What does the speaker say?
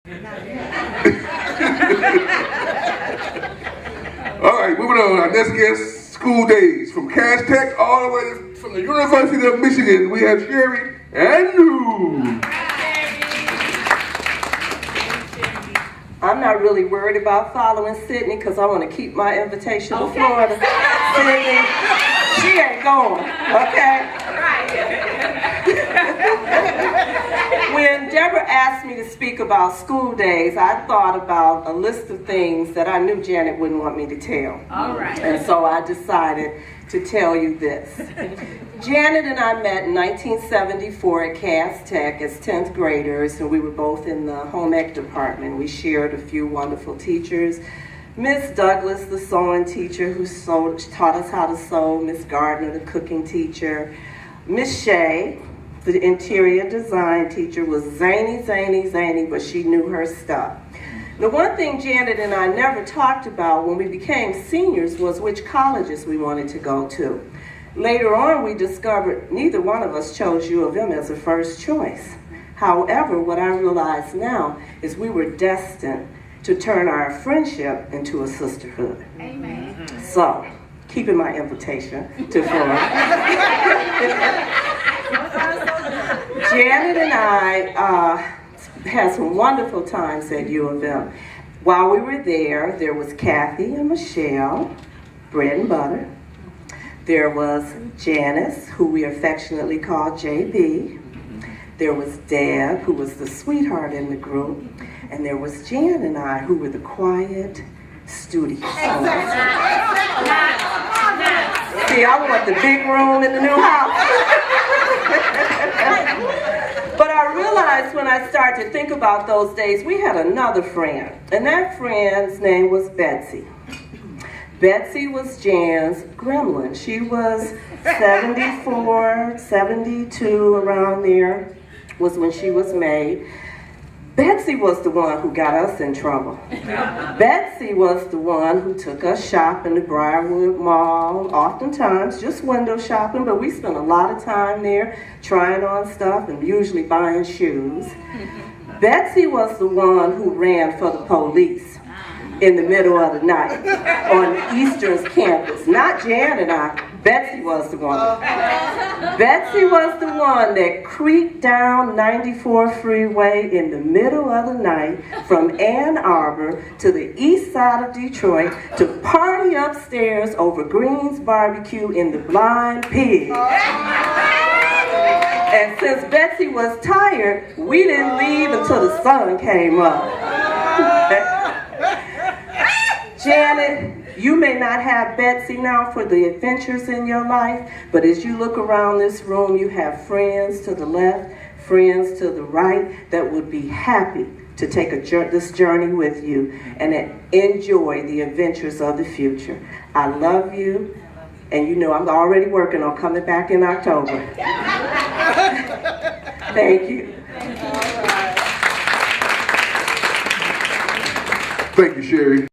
All right, moving on. Our next guest, school days. From Cass Tech all the way from the University of Michigan, we have Sherry Andrew. I'm not really worried about following Sydney because I want to keep my invitation to Florida. Sydney, she ain't going, okay? When Deborah asked me to speak about school days, I thought about a list of things that I knew Janet wouldn't want me to tell. All right. And so I decided to tell you this. Janet and I met in 1974 at Cass Tech as 10th graders, and we were both in the home ec department. We shared a few wonderful teachers. Miss Douglas, the sewing teacher who taught us how to sew, Miss Gardner, the cooking teacher, Miss Shea, the interior design teacher, was zany, but she knew her stuff. The one thing Janet and I never talked about when we became seniors was which colleges we wanted to go to. Later on, we discovered neither one of us chose U of M as a first choice. However, what I realize now is we were destined to turn our friendship into a sisterhood. Amen. So, keeping my invitation to Florida. Janet and I had some wonderful times at U of M. While we were there was Kathy and Michelle, bread and butter. There was Janice, who we affectionately called JB. There was Deb, who was the sweetheart in the group. And there was Jan and I, who were the quiet, studious ones. See, I want the big room in the new house. But I realized when I started to think about those days, we had another friend. And that friend's name was Betsy. Betsy was Jan's gremlin. She was 74, 72, around there was when she was made. Betsy was the one who got us in trouble. Betsy was the one who took us shopping to Briarwood Mall, oftentimes just window shopping, but we spent a lot of time there trying on stuff and usually buying shoes. Betsy was the one who ran for the police in the middle of the night on Eastern's campus. Not Jan and I, Betsy was the one. Betsy was the one that creeped down 94 freeway in the middle of the night from Ann Arbor to the east side of Detroit to party upstairs over Green's Barbecue in the Blind Pig. And since Betsy was tired, we didn't leave until the sun came up. Janet, you may not have Betsy now for the adventures in your life, but as you look around this room, you have friends to the left, friends to the right that would be happy to take this journey with you and enjoy the adventures of the future. I love you, and you know I'm already working on coming back in October. Thank you. Thank you, Sherry.